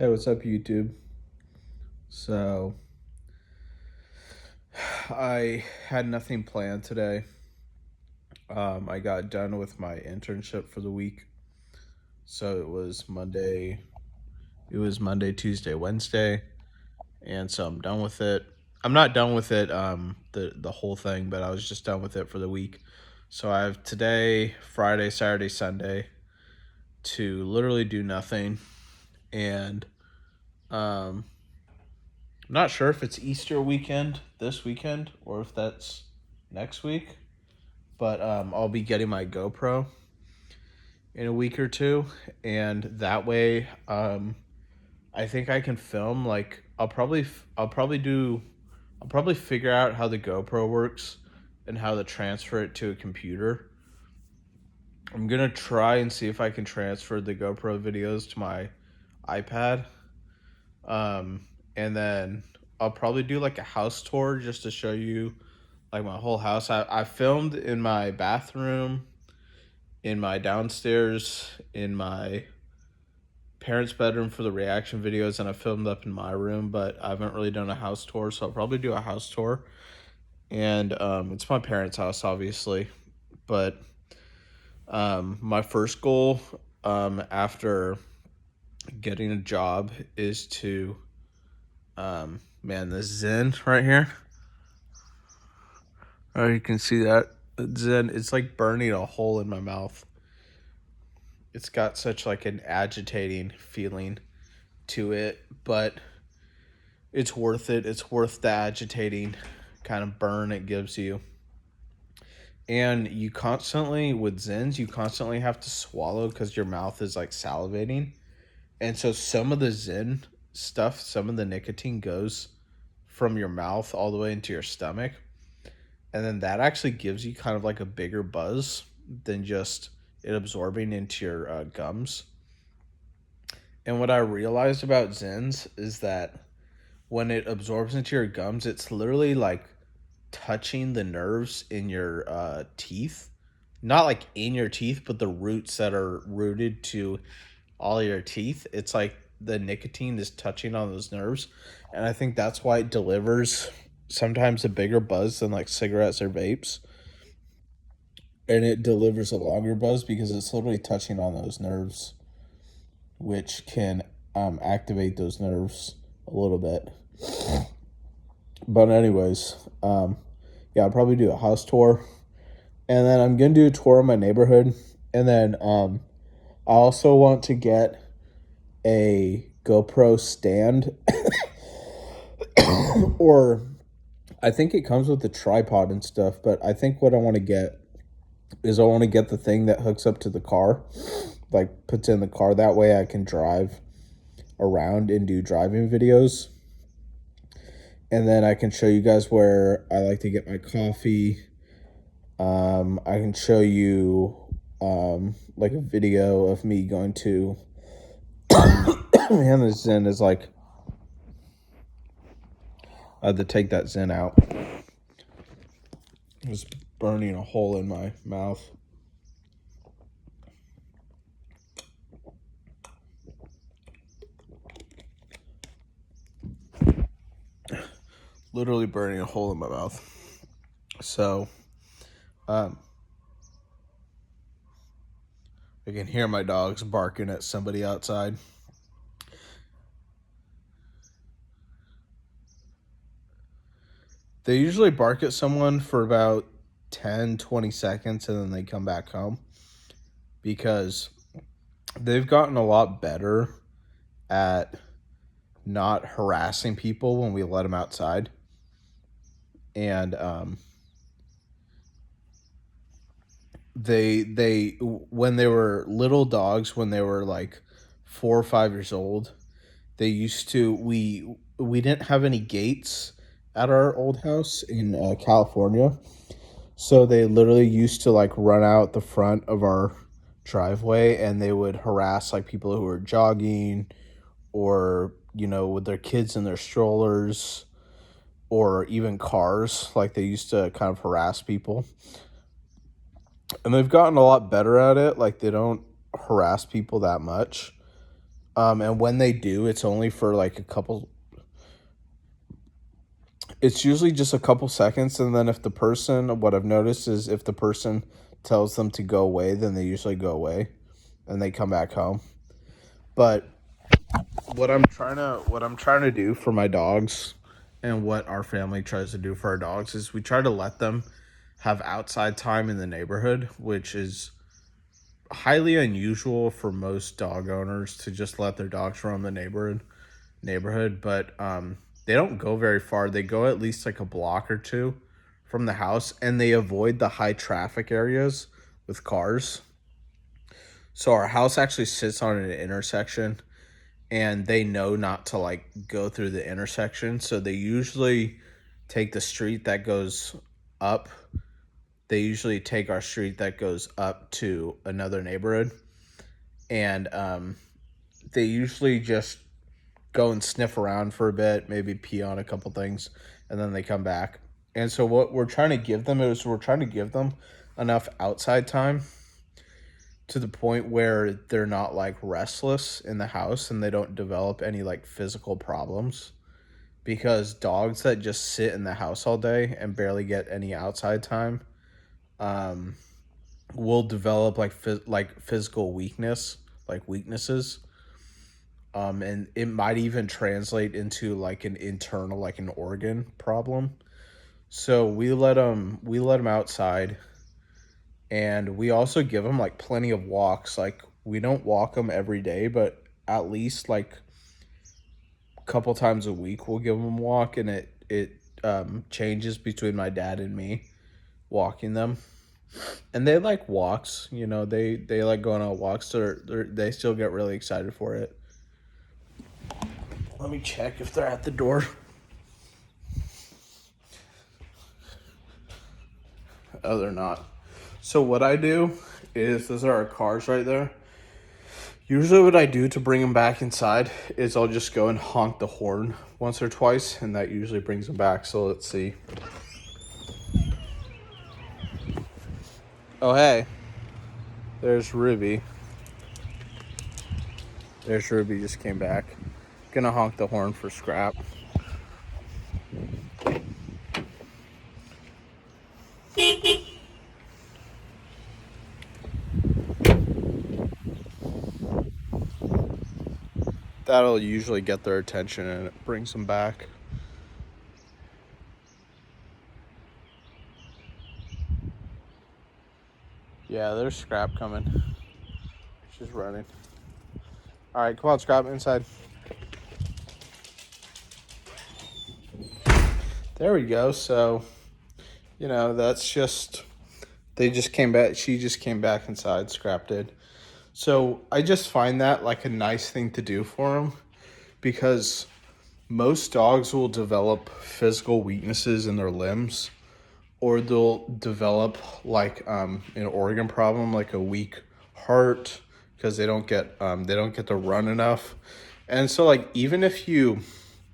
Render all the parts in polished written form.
Hey, what's up, YouTube? So, I had nothing planned today. I got done with my internship for the week. So it was Monday, Tuesday, Wednesday, and so I'm done with it. I'm not done with it the whole thing, but I was just done with it for the week. So I have today, Friday, Saturday, Sunday to literally do nothing, and um I'm not sure if it's Easter weekend this weekend or if that's next week, but I'll be getting my GoPro in a week or two, and that way, I think I can film. Like, I'll probably figure out how the GoPro works and how to transfer it to a computer. I'm gonna try and see if I can transfer the GoPro videos to my iPad, and then I'll probably do like a house tour just to show you like my whole house. I filmed in my bathroom, in my downstairs, in my parents' bedroom for the reaction videos, and I filmed up in my room, but I haven't really done a house tour, so I'll probably do a house tour. And it's my parents' house, obviously, but my first goal after getting a job is to man, this Zen right here. Oh, you can see that Zen. It's like burning a hole in my mouth. It's got such like an agitating feeling to it, but it's worth it. It's worth the agitating kind of burn it gives you. And you constantly, with Zens, you constantly have to swallow because your mouth is like salivating. And so some of the Zen stuff, some of the nicotine goes from your mouth all the way into your stomach. And then that actually gives you kind of like a bigger buzz than just it absorbing into your gums. And what I realized about Zens is that when it absorbs into your gums, it's literally like touching the nerves in your teeth. Not like in your teeth, but the roots that are rooted to all your teeth. It's like the nicotine is touching on those nerves. And I think that's why it delivers sometimes a bigger buzz than like cigarettes or vapes. And it delivers a longer buzz because it's literally touching on those nerves, which can activate those nerves a little bit. But anyways, yeah, I'll probably do a house tour, and then I'm gonna do a tour of my neighborhood, and then I also want to get a GoPro stand, or I think it comes with the tripod and stuff. But I think what I want to get is I want to get the thing that hooks up to the car, like puts in the car. That way I can drive around and do driving videos. And then I can show you guys where I like to get my coffee. I can show you like a video of me going to man, this Zen is like I had to take that Zen out. It was burning a hole in my mouth. Literally burning a hole in my mouth. So, I can hear my dogs barking at somebody outside. They usually bark at someone for about 10-20 seconds and then they come back home because they've gotten a lot better at not harassing people when we let them outside. And they when they were little dogs, when they were like 4 or 5 years old, they used to we didn't have any gates at our old house in California, so they literally used to like run out the front of our driveway and they would harass like people who were jogging or with their kids in their strollers or even cars. Like they used to kind of harass people, and they've gotten a lot better at it. Like they don't harass people that much, And when they do, it's only for like it's usually just a couple seconds. And then what I've noticed is if the person tells them to go away, then they usually go away and they come back home. But what I'm trying to do for my dogs, and what our family tries to do for our dogs, is we try to let them have outside time in the neighborhood, which is highly unusual for most dog owners to just let their dogs roam the neighborhood. But they don't go very far. They go at least like a block or two from the house, and they avoid the high traffic areas with cars. So our house actually sits on an intersection, and they know not to like go through the intersection. So they usually take the street that goes up. They usually take our street that goes up to another neighborhood, and they usually just go and sniff around for a bit, maybe pee on a couple things, and then they come back. And so what we're trying to give them is we're trying to give them enough outside time to the point where they're not like restless in the house and they don't develop any like physical problems, because dogs that just sit in the house all day and barely get any outside time um, will develop like physical weaknesses, and it might even translate into like an internal, like an organ problem. So we let them outside, and we also give them like plenty of walks. Like we don't walk them every day, but at least like a couple times a week we'll give them a walk, and it changes between my dad and me walking them. And they like walks, they like going on walks. They still get really excited for it. Let me check if they're at the door. Oh, they're not. So what I do is, those are our cars right there. Usually what I do to bring them back inside is I'll just go and honk the horn once or twice, and that usually brings them back. So let's see. Oh, hey. There's Ruby. Just came back. Gonna honk the horn for Scrap. That'll usually get their attention, and it brings them back. Yeah, there's Scrap coming. She's running. All right, come on, Scrap, inside. There we go. So, that's just, they just came back. She just came back inside, Scrap did. So I just find that like a nice thing to do for them, because most dogs will develop physical weaknesses in their limbs, or they'll develop like an organ problem, like a weak heart, because they don't get to run enough. And so like even if you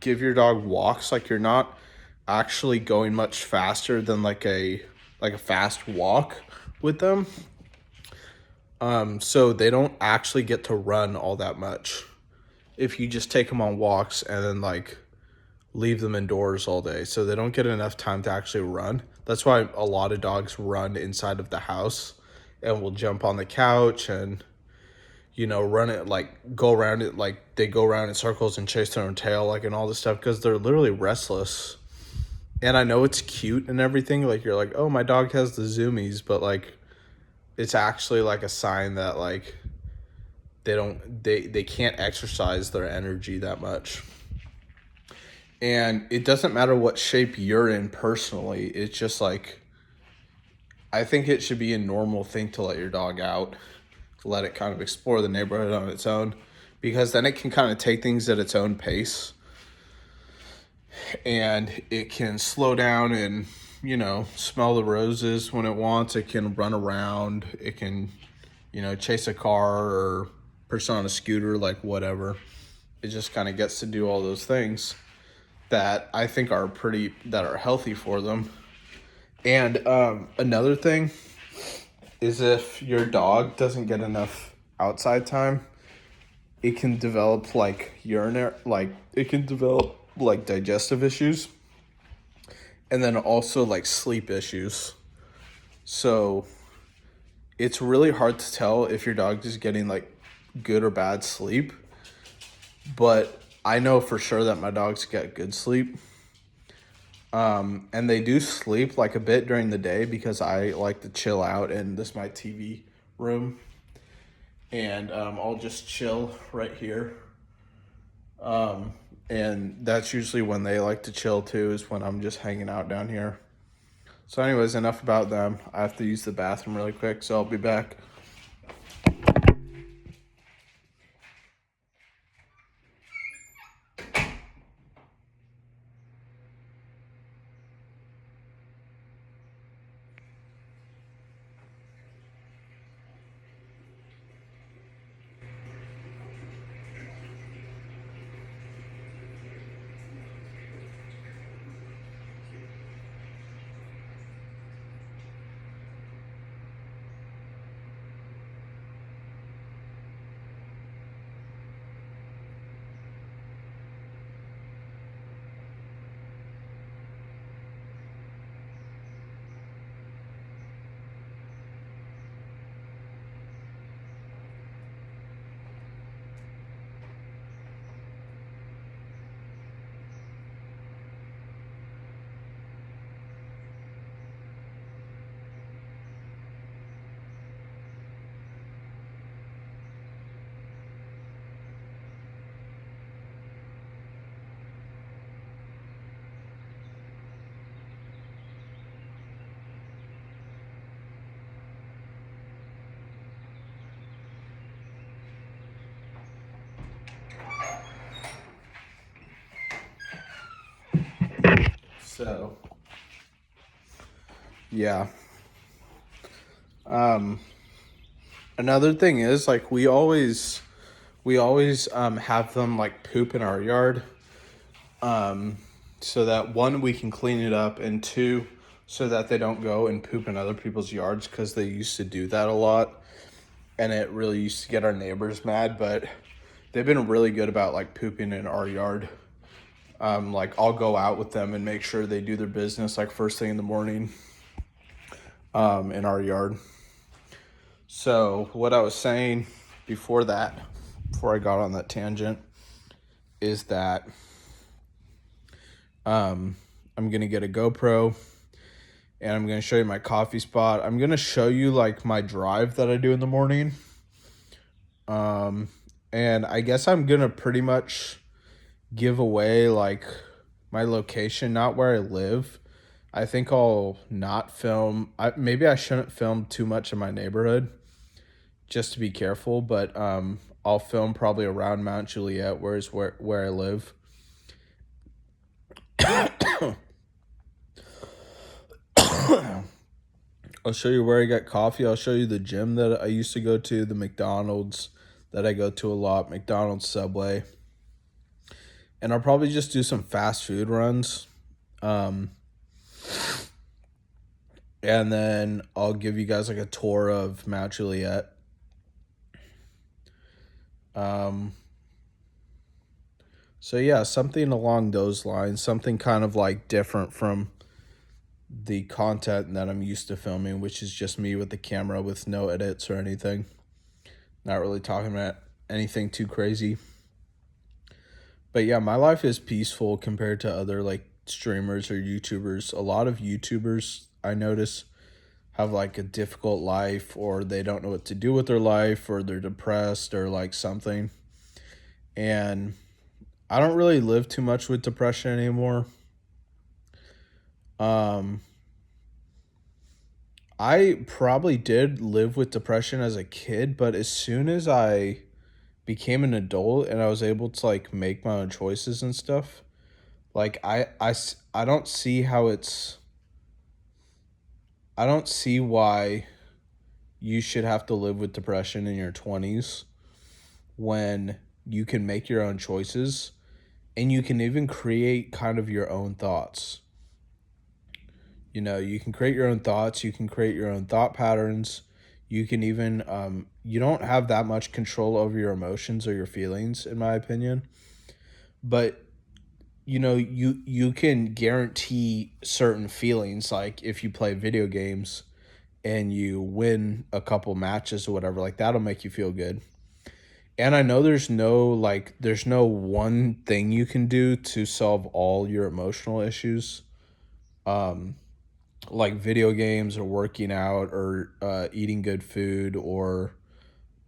give your dog walks, like you're not actually going much faster than like a fast walk with them. So they don't actually get to run all that much if you just take them on walks and then like leave them indoors all day. So they don't get enough time to actually run. That's why a lot of dogs run inside of the house and will jump on the couch and run it, like go around it, like they go around in circles and chase their own tail, like, and all this stuff, because they're literally restless. And I know it's cute and everything, like you're like, oh, my dog has the zoomies, but like it's actually like a sign that like they can't exercise their energy that much. And it doesn't matter what shape you're in personally. It's just like, I think it should be a normal thing to let your dog out, to let it kind of explore the neighborhood on its own, because then it can kind of take things at its own pace, and it can slow down and, smell the roses when it wants. It can run around. It can, chase a car or person on a scooter, like whatever. It just kind of gets to do all those things that I think are healthy for them. And another thing is, if your dog doesn't get enough outside time, it can develop like urinary, like it can develop like digestive issues, and then also like sleep issues. So it's really hard to tell if your dog is getting like good or bad sleep, but I know for sure that my dogs get good sleep. And they do sleep like a bit during the day because I like to chill out in this my TV room, and I'll just chill right here. And that's usually when they like to chill too, is when I'm just hanging out down here. So, anyways, enough about them. I have to use the bathroom really quick, so I'll be back. So, yeah. Um, Another thing is like we always have them like poop in our yard, so that one, we can clean it up, and two, so that they don't go and poop in other people's yards, because they used to do that a lot, and it really used to get our neighbors mad. But they've been really good about like pooping in our yard. Like I'll go out with them and make sure they do their business like first thing in the morning, in our yard. So what I was saying before that, before I got on that tangent, is that I'm gonna get a GoPro, and I'm gonna show you my coffee spot. I'm gonna show you like my drive that I do in the morning. And I guess I'm gonna pretty much give away like my location, not where I live. I think I'll not film. Maybe I shouldn't film too much in my neighborhood, just to be careful. But I'll film probably around Mount Juliet, where I live. I'll show you where I get coffee. I'll show you the gym that I used to go to, the McDonald's that I go to a lot, McDonald's, Subway. And I'll probably just do some fast food runs. And then I'll give you guys like a tour of Mount Juliet. So yeah, something along those lines, something kind of like different from the content that I'm used to filming, which is just me with the camera with no edits or anything. Not really talking about anything too crazy. But yeah, my life is peaceful compared to other like streamers or YouTubers. A lot of YouTubers I notice have like a difficult life, or they don't know what to do with their life, or they're depressed or like something. And I don't really live too much with depression anymore. I probably did live with depression as a kid, but as soon as I became an adult and I was able to like make my own choices and stuff, like I don't see how I don't see why you should have to live with depression in your 20s when you can make your own choices, and you can even create kind of your own thoughts. You know, you can create your own thoughts, you can create your own thought patterns, You can even you don't have that much control over your emotions or your feelings, in my opinion. But you can guarantee certain feelings, like if you play video games and you win a couple matches or whatever, like that'll make you feel good. And I know there's no one thing you can do to solve all your emotional issues. Um, like video games or working out or eating good food or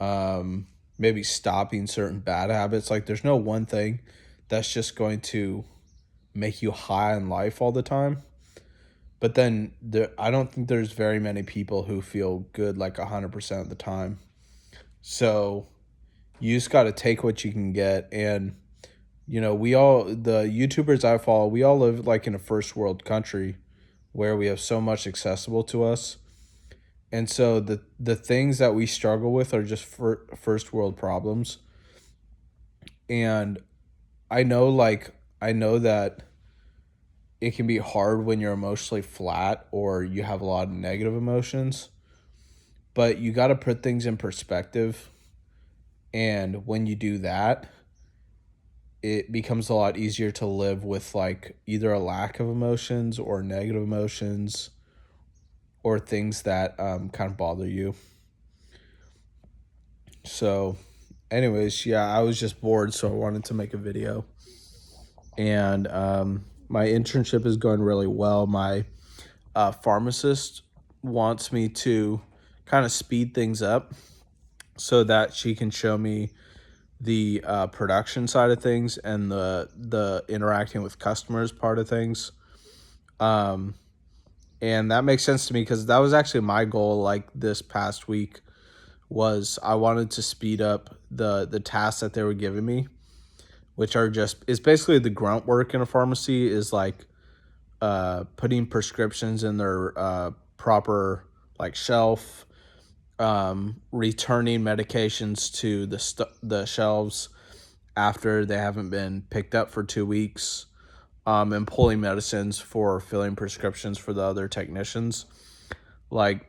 um, maybe stopping certain bad habits. Like there's no one thing that's just going to make you high in life all the time. But then I don't think there's very many people who feel good like 100% of the time. So you just got to take what you can get. And the YouTubers I follow, we all live like in a first world country where we have so much accessible to us. And so the things that we struggle with are just first world problems. And I know that it can be hard when you're emotionally flat or you have a lot of negative emotions, but you got to put things in perspective. And when you do that, it becomes a lot easier to live with like either a lack of emotions or negative emotions or things that kind of bother you. So, anyways, yeah, I was just bored, so I wanted to make a video. And my internship is going really well. My pharmacist wants me to kind of speed things up so that she can show me the production side of things and the interacting with customers part of things. Um, and that makes sense to me because that was actually my goal. Like this past week, was I wanted to speed up the tasks that they were giving me, which are just is basically the grunt work in a pharmacy is like putting prescriptions in their proper like shelf, returning medications to the shelves after they haven't been picked up for 2 weeks, and pulling medicines for filling prescriptions for the other technicians. Like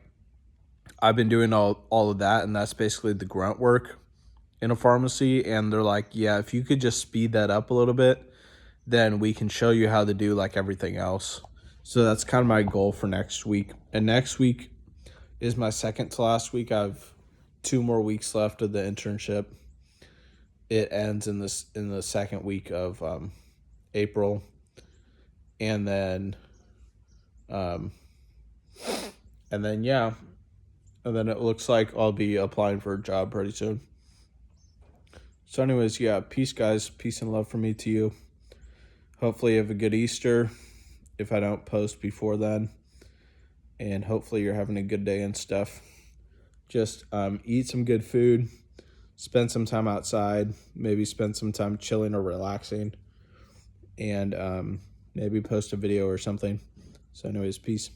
I've been doing all of that, and that's basically the grunt work in a pharmacy. And they're like, yeah, if you could just speed that up a little bit, then we can show you how to do like everything else. So that's kind of my goal for next week. And next week is my second to last week. I have 2 more weeks left of the internship. It ends in the second week of April, and then um, yeah, and then it looks like I'll be applying for a job pretty soon. So, anyways, yeah, peace, guys. Peace and love from me to you. Hopefully, you have a good Easter. If I don't post before then, and hopefully you're having a good day and stuff. Just eat some good food, spend some time outside, maybe spend some time chilling or relaxing, and maybe post a video or something. So anyways, peace.